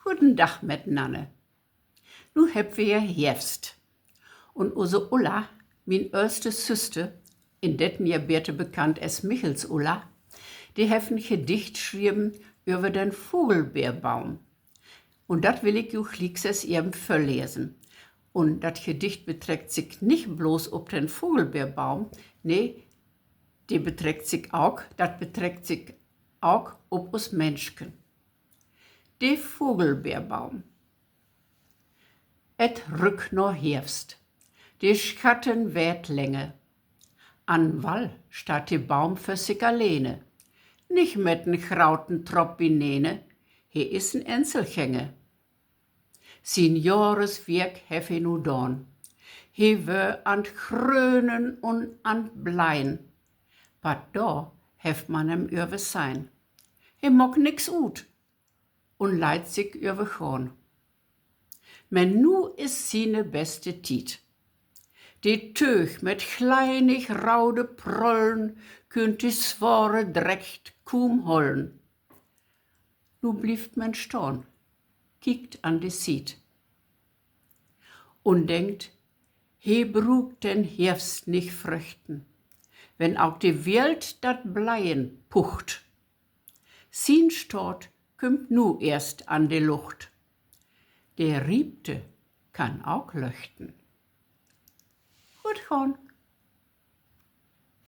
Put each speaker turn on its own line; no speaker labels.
Goedendag miteinander. Nu heb wir Herbst. Und unsere Ulla, mijn oudste zuster, in detten Jahr beter bekannt als Michels Ulla, die heeft ein Gedicht geschrieben über den Vogelbeerbaum. Und das will ich euch liegses eben verlesen. Und das Gedicht beträgt sich nicht bloß auf den Vogelbeerbaum, nee, das beträgt sich auch auf uns Menschen. Der Vogelbeerbaum. Et rück no Herbst. Die Schatten werd länger. An Wall statt der Baum für sich alleine. Nicht mit n grauten Trop binene, he is n Enselgänger. Sein Jahreswerk hef he nu don. He wär an Grönen und an Bleien. But da hef man em über sein. He mag nix ut und leit sich über gaan. Men nu is seine beste Tiet. Die Tüch mit kleinig raude Prollen könnt die zware Drecht kaum hollen. Nu blieft men stehn, kiekt an die Siet und denkt, he brugt den Herbst nicht fröchten, wenn auch die Welt dat Bleien pucht. Sin Stot kümmt nu erst an die Lucht. Der Riebte kann auch leuchten. Gut gaan.